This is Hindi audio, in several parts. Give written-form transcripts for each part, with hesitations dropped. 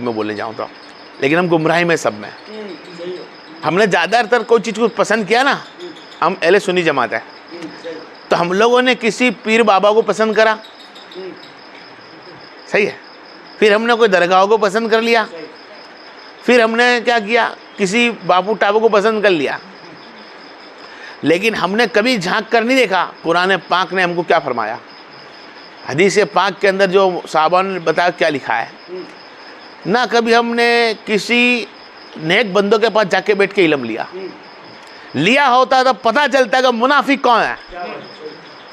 में बोलने जाऊँ तो, लेकिन हम गुमराही में सब में। हमने ज़्यादातर कोई चीज़ को पसंद किया ना, हम अहले सुन्नी जमात है, तो हम लोगों ने किसी पीर बाबा को पसंद करा, सही है, फिर हमने कोई दरगाह को पसंद कर लिया, फिर हमने क्या किया, किसी बापू टापू को पसंद कर लिया, लेकिन हमने कभी झांक कर नहीं देखा कुरान पाक ने हमको क्या फरमाया, हदीस पाक के अंदर जो साहबा ने बताया क्या लिखा है। ना कभी हमने किसी नेक बंदों के पास जाके बैठ के इल्म लिया होता तो पता चलता कि मुनाफिक कौन है,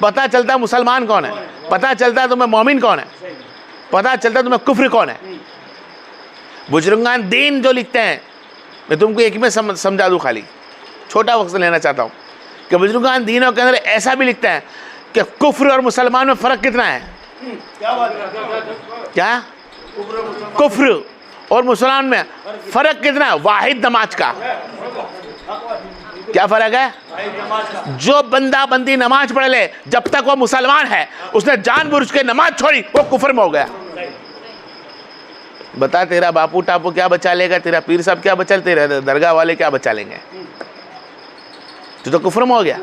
पता चलता मुसलमान कौन है, पता चलता तुम्हें मोमिन कौन है, पता चलता तुम्हें कुफ्र कौन है। बुजुर्गान दीन जो लिखते हैं, मैं तुमको एक में समझा दूँ, खाली छोटा वक्त लेना चाहता हूँ कि बुजुर्गान दीनों के अंदर ऐसा भी लिखते हैं कि कुफ्र और मुसलमान में फ़र्क कितना है। क्या कुफ्र और मुसलमान में फ़र्क कितना है? वाहिद नमाज का। क्या फ़र्क है? जो बंदा बंदी नमाज पढ़ ले जब तक वो मुसलमान है, उसने जानबूझ के नमाज छोड़ी, वो कुफ्र में हो गया। बता तेरा बापू टापू क्या बचा लेगा, तेरा पीर साहब क्या बचा, तेरे दरगाह वाले क्या बचा लेंगे, तो कुफ्र में हो गया।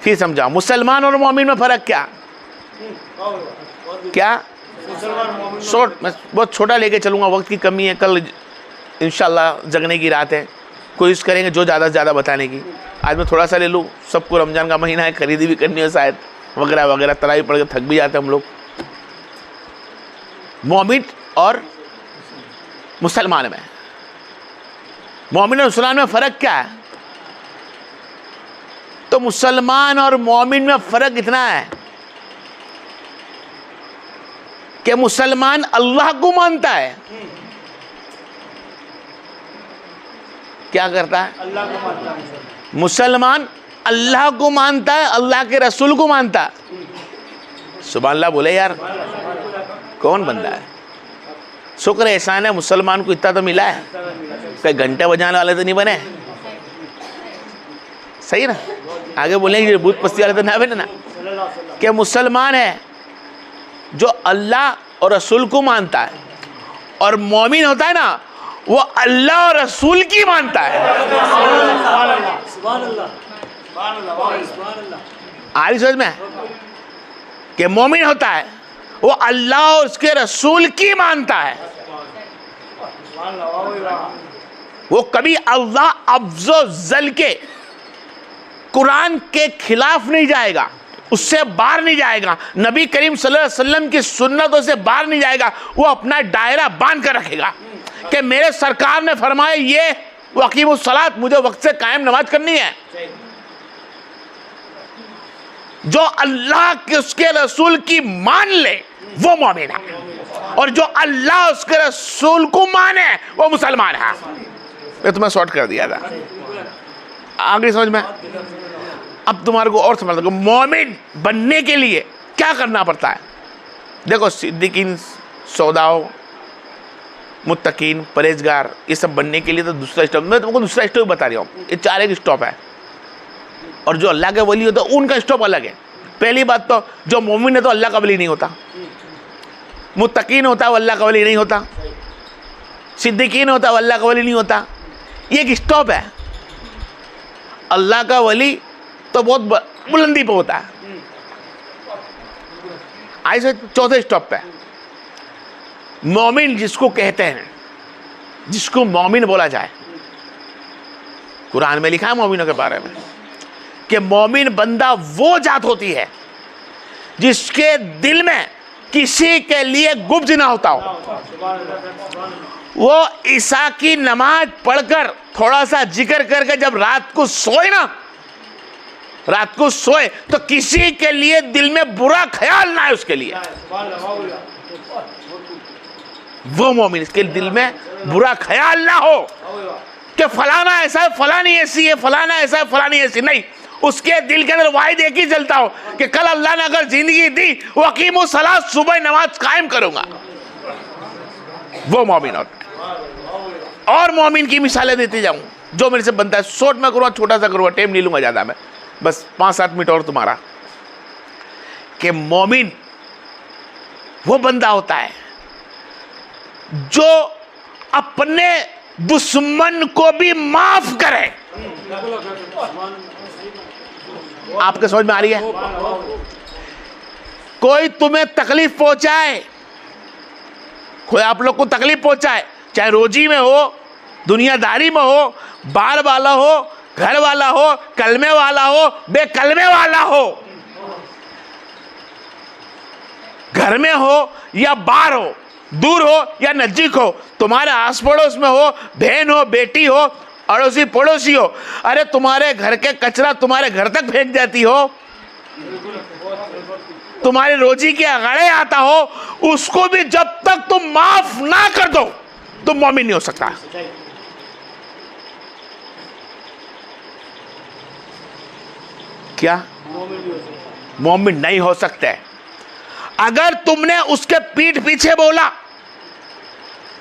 फिर समझाओ मुसलमान और मोमिन में फ़र्क क्या? मैं बहुत छोटा लेके चलूँगा, वक्त की कमी है, कल इंशाल्लाह जगने की रात है, कोशिश करेंगे जो ज़्यादा से ज़्यादा बताने की। आज मैं थोड़ा सा ले लूँ, सबको रमज़ान का महीना है, खरीदी भी करनी है शायद, वगैरह वगैरह, तरावी पढ़ के थक भी जाते हैं हम लोग। मोमिन और मुसलमान में, मोमिन और मुसलमान में फ़र्क क्या है? तो मुसलमान और मोमिन में फ़र्क इतना है कि मुसलमान अल्लाह को मानता है, क्या करता है? अल्लाह को मानता है। मुसलमान अल्लाह को मानता है, अल्लाह के रसूल को मानता है। सुभान अल्लाह बोले यार, कौन बंदा है? शुक्र एहसान है मुसलमान को इतना तो मिला है, कई घंटे बजाने वाले तो नहीं बने, सही ना? आगे बोलेंगे भूत पस्ती वाले तो ना बने ना। क्या मुसलमान है जो अल्लाह और रसूल को मानता है, और मोमिन होता है ना, वो अल्लाह और रसूल की मानता है। आरी समझ में कि मोमिन होता है वो अल्लाह और उसके रसूल की मानता है, वो कभी अल्लाह अफ़ज़ो जल के कुरान के खिलाफ नहीं जाएगा, उससे बाहर नहीं जाएगा, नबी करीम सल्लल्लाहु अलैहि वसल्लम की सुन्नतों से बाहर नहीं जाएगा। वो अपना दायरा बांध कर रखेगा कि मेरे सरकार ने फरमाया ये वकीमुस सलात, मुझे वक्त से कायम नमाज करनी है। जो अल्लाह के उसके रसूल की मान ले वो मोमिन है, और जो अल्लाह उसके रसूल को माने वो मुसलमान है। ये तुम्हें शॉर्ट कर दिया था, आगे समझ में। अब तुम्हारे को और समझ लो, मोमिन बनने के लिए क्या करना पड़ता है। देखो सिद्दीकीन, सौदाओ, मुत्तकीन, परहेजगार, ये सब बनने के लिए तो दूसरा स्टॉप, मैं तुमको दूसरा स्टॉप बता रहा हूँ, ये 4 एक स्टॉप है, और जो अल्लाह के वली होता है उनका स्टॉप अलग है। पहली बात तो जो मोमिन है तो अल्लाह का वली नहीं होता, मुत्तकीन होता है वो अल्लाह का वली नहीं होता, सिद्दीकीन होता है वो अल्लाह का वली नहीं होता। ये एक स्टॉप है। अल्लाह का वली तो बहुत बुलंदी पे होता है। ऐसे चौथे स्टॉप पे मोमिन जिसको कहते हैं, जिसको मोमिन बोला जाए, कुरान में लिखा है मोमिनों के बारे में कि मोमिन बंदा वो जात होती है जिसके दिल में किसी के लिए गुब्ज ना होता हो। वो ईसा की नमाज पढ़कर थोड़ा सा जिक्र करके जब रात को सोए ना, रात को सोए तो किसी के लिए दिल में बुरा ख्याल ना है उसके लिए, वो मोमिन, इसके दिल में बुरा ख्याल ना हो कि फलाना ऐसा है, फलानी ऐसी है, फलाना ऐसा है, फलानी ऐसी नहीं। उसके दिल के अंदर वाहिद एक ही चलता हो कि कल अल्लाह ने अगर जिंदगी दी, वकीमुस सलात, सुबह नमाज कायम करूंगा, वो मोमिन होता है। और मोमिन की मिसालें देती जाऊं जो मेरे से बनता है, शॉर्ट में करूँगा, छोटा सा करूँगा, टाइम नहीं लूंगा ज़्यादा, मैं बस 5-7 मिनट और तुम्हारा। कि मोमिन वो बंदा होता है जो अपने दुश्मन को भी माफ करे। आपके समझ में आ रही है? कोई तुम्हें तकलीफ पहुंचाए, कोई आप लोग को तकलीफ पहुंचाए, चाहे रोजी में हो, दुनियादारी में हो, बार वाला हो, घर वाला हो, कलमे वाला हो, बेकलमे वाला हो, घर में हो या बाहर हो, दूर हो या नजदीक हो, तुम्हारे आस पड़ोस में हो, बहन हो, बेटी हो, अड़ोसी पड़ोसी हो, अरे तुम्हारे घर के कचरा तुम्हारे घर तक फेंक जाती हो, तुम्हारी रोजी के अगाड़े आता हो, उसको भी जब तक तुम माफ ना कर दो तुम मोमिन नहीं हो सकता। क्या? मोमिन नहीं हो सकते। अगर तुमने उसके पीठ पीछे बोला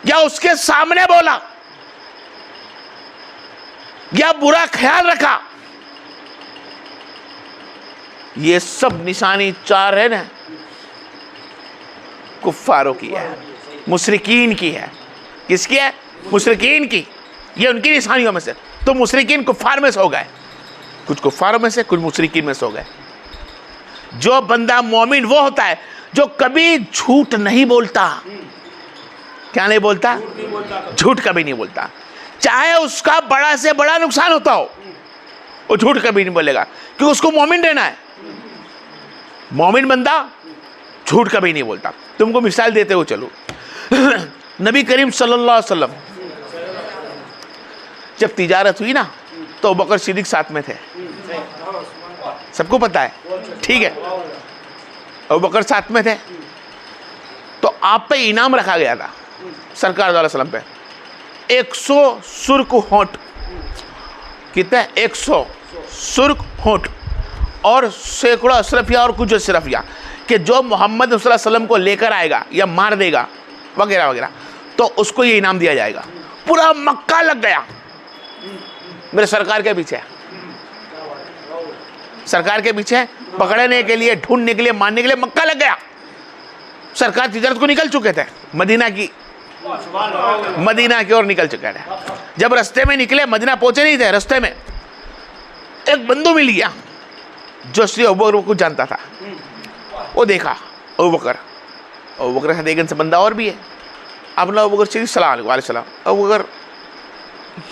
या उसके सामने बोला या बुरा ख्याल रखा, ये सब निशानी चार है ना, कुफ्फारों की है, मुशरिकीन की है। किसकी है? मुशरिकीन की। ये उनकी निशानियों में से। तो मुशरिकीन कुफ्फार में से हो गए, कुछ कुफ्फारों में से, कुछ मुशरिकीन में से हो गए। जो बंदा मोमिन वो होता है जो कभी झूठ नहीं बोलता। क्या नहीं बोलता? झूठ कभी नहीं बोलता। चाहे उसका बड़ा से बड़ा नुकसान होता हो, वो झूठ कभी नहीं बोलेगा, क्योंकि उसको मोमिन रहना है। मोमिन बंदा झूठ कभी नहीं बोलता। तुमको मिसाल देते हुए चलो, नबी करीम सल्लल्लाहु अलैहि वसल्लम जब तिजारत हुई ना, तो अबू बकर सिद्दीक साथ में थे, सबको पता है, ठीक है। अबू बकर साथ में थे, तो आप पे इनाम रखा गया था सरकार सल्लल्लाहु अलैहि वसल्लम पे। 100 सुर्ख होंठ, कितने? 100 सुर्ख होंठ और सैकड़ों अशरफिया और कुछ अशरफिया, कि जो मोहम्मद सल्लल्लाहु अलैहि वसल्लम को लेकर आएगा या मार देगा वगैरह वगैरह, तो उसको ये इनाम दिया जाएगा। पूरा मक्का लग गया मेरे सरकार के पीछे, सरकार के पीछे पकड़ने के लिए, ढूंढने के लिए, मारने के लिए मक्का लग गया। सरकार तिजारत को निकल चुके थे, मदीना की ओर निकल चुके थे। जब रास्ते में निकले, मदीना पहुंचे नहीं थे, रास्ते में एक बंदू मिल गया जो श्री अबू बकर को जानता था। वो देखा अबू बकर के साथ एक बंदा और भी है। अपना अबू बकर सलाम अलैकुम, अबू बकर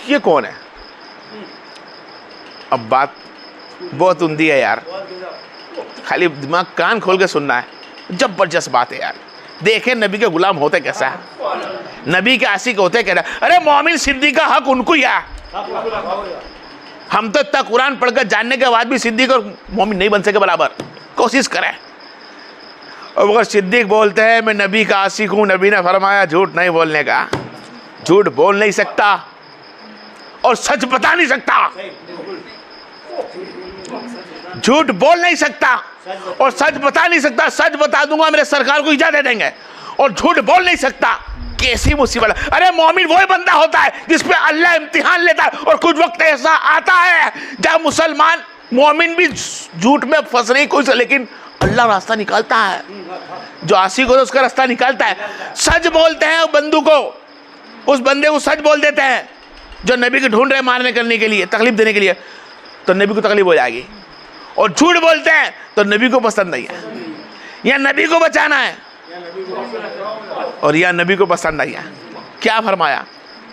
ये कौन है? अब बात बहुत उंदी है यार, खाली दिमाग कान खोल के सुनना है। जबरदस्त बात है यार। देखे नबी के गुलाम होते कैसा है, नबी के आशिक होते कैसा। अरे मोमिन सिद्दीक का हक उनको ही है। हम तो इतना कुरान पढ़कर जानने के बाद भी सिद्दीक और मोमिन नहीं बन सके बराबर, कोशिश करें। अब अगर सिद्दीक बोलते हैं मैं नबी का आशिक हूं, नबी ने फरमाया झूठ नहीं बोलने का। झूठ बोल नहीं सकता और सच बता नहीं सकता, झूठ बोल नहीं सकता और सच बता नहीं सकता। सच बता दूंगा मेरे सरकार को इजाजत देंगे, और झूठ बोल नहीं सकता, कैसी मुसीबत। अरे मोमिन वही बंदा होता है जिस पे अल्लाह इम्तिहान लेता है। और कुछ वक्त ऐसा आता है जब मुसलमान मोमिन भी झूठ में फंस नहीं कोई, लेकिन अल्लाह रास्ता निकालता है। जो आशिक होता है उसका रास्ता निकालता है। सच बोलते हैं बंदू को, उस बंदे को सच बोल देते हैं जो नबी को ढूंढ रहे मारने करने के लिए, तकलीफ देने के लिए, तो नबी को तकलीफ हो जाएगी। और झूठ बोलते हैं तो नबी को पसंद नहीं है, या नबी को बचाना है और या नबी को पसंद नहीं है। क्या फरमाया?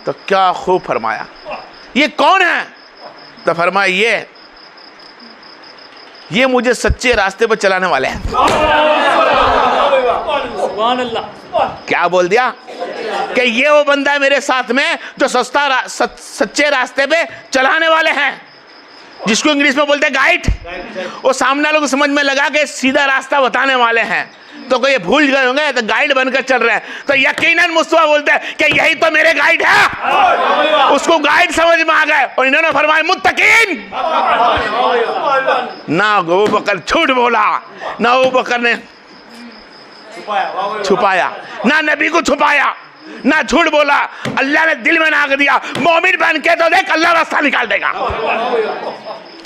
तो क्या खूब फरमाया। ये कौन है? तो फरमाया ये मुझे सच्चे रास्ते पर चलाने वाले हैं। क्या बोल दिया? कि ये वो बंदा है मेरे साथ में जो सच्चे रास्ते पे चलाने वाले हैं, जिसको इंग्लिश में बोलते हैं गाइड। वो सामने लोग समझ में लगा के सीधा रास्ता बताने वाले हैं, तो कोई भूल गए होंगे तो गाइड बनकर चल रहे हैं, तो यकीनन मुस्तफा बोलते हैं कि यही तो मेरे गाइड है। उसको गाइड समझ में आ गए और इन्होंने फरमाया मुत्तकीन। ना अबू बकर झूठ बोला, ना अबू बकर ने छुपाया, ना नबी को छुपाया, ना झूठ बोला। अल्लाह ने दिल में नाक दिया, मोमिन बन के तो देख अल्लाह रास्ता निकाल देगा।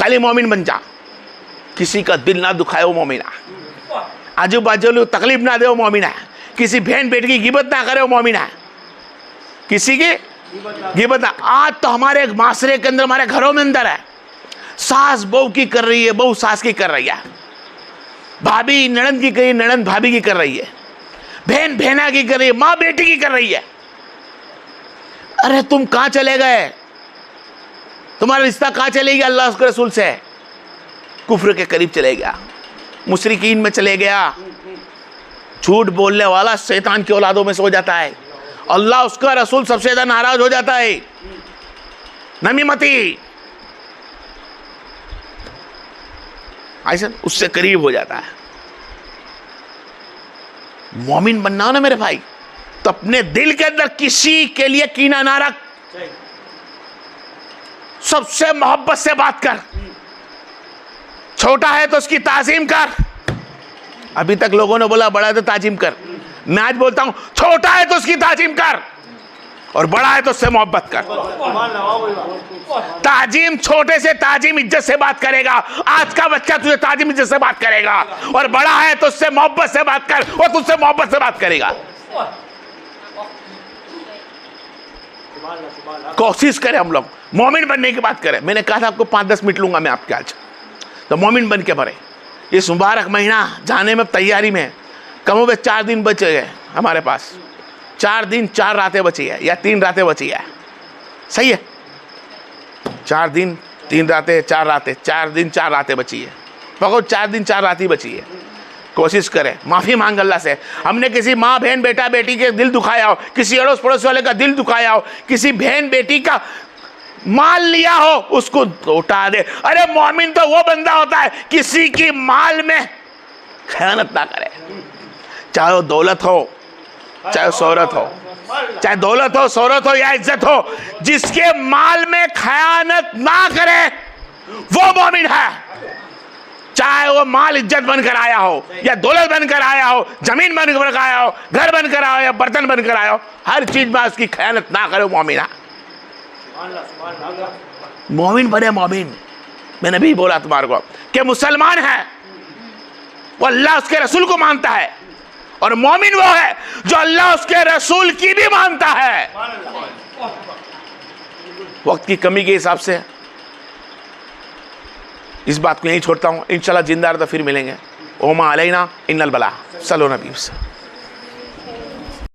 खाली मोमिन बन जा, किसी का दिल ना दुखाए वो मोमिन है। आजू बाजू लोग तकलीफ ना दे वो मोमिन है। किसी बहन बेटी की गिबत ना करे वो मोमिन है। किसी की गिबत। आज तो हमारे माशरे के अंदर, हमारे घरों में अंदर है, सास बहू की कर रही है, बहू सास की कर रही है, भाभी ननद की कर रही है, ननद भाभी की कर रही है, बहन बहना की कर रही है, माँ बेटी की कर रही है। अरे तुम कहां चले गए? तुम्हारा रिश्ता कहां चले गया अल्लाह उसके रसूल से? कुफ्र के करीब चले गया, मुशरिकीन में चले गया। झूठ बोलने वाला शैतान की औलादों में से हो जाता है, अल्लाह उसका रसूल सबसे ज्यादा नाराज हो जाता है। नमीमती ऐसा उससे करीब हो जाता है। मोमिन बनना हो ना मेरे भाई, तो अपने दिल के अंदर किसी के लिए कीना ना रख, सबसे मोहब्बत से बात कर। छोटा है तो उसकी ताजीम कर। अभी तक लोगों ने बोला बड़ा है तो ताजीम कर, मैं आज बोलता हूं छोटा है तो उसकी ताजीम कर, और बड़ा है तो उससे मोहब्बत कर। ताजीम, छोटे से ताजीम इज्जत से बात करेगा, आज का बच्चा तुझे ताजीम इज्जत से बात करेगा, और बड़ा है तो उससे मोहब्बत से बात कर, और तुझसे मोहब्बत से बात करेगा। कोशिश करें हम लोग मोमिन बनने की बात करें। मैंने कहा था आपको 5-10 मिनट लूंगा मैं आपके आज, तो मोमिन बन के भरे। इस मुबारक महीना जाने में तैयारी में कमों में 4 दिन बचे गए हमारे पास, 4 दिन 4 रातें बची है, या 3 रातें बची है, सही है? 4 दिन 3 रातें 4 रातें, 4 दिन 4 रातें बची है, पकड़ो 4 दिन 4 रात ही बची है। कोशिश करें, माफी मांग अल्लाह से। हमने किसी माँ बहन बेटा बेटी के दिल दुखाया हो, किसी अड़ोस पड़ोस वाले का दिल दुखाया हो, किसी बहन बेटी का माल लिया हो, उसको उठा दे। अरे मोमिन तो वो बंदा होता है किसी की माल में खयानत ना करे, चाहे वो दौलत हो, चाहे शोहरत हो, चाहे दौलत हो, शोहरत हो या इज्जत हो, जिसके माल में खयानत ना करे वो मोमिन है। चाहे वो माल इज्जत बनकर आया हो, या दौलत बनकर आया हो, जमीन बनकर आया हो, घर बनकर आया हो, या बर्तन बनकर आया हो, हर चीज में उसकी खयानत ना करे, मोमिन है। मोमिन बने मोमिन। मैंने भी बोला तुम्हारे को कि मुसलमान है वो अल्लाह उसके रसूल को मानता है, और मोमिन वो है जो अल्लाह उसके रसूल की भी मानता है। वक्त की कमी के हिसाब से इस बात को यहीं छोड़ता हूं। इंशाल्लाह जिंदा रहे तो फिर मिलेंगे। ओमा अलैना इन्नल बला। सल्लल्लाहु अलैहि वसल्लम।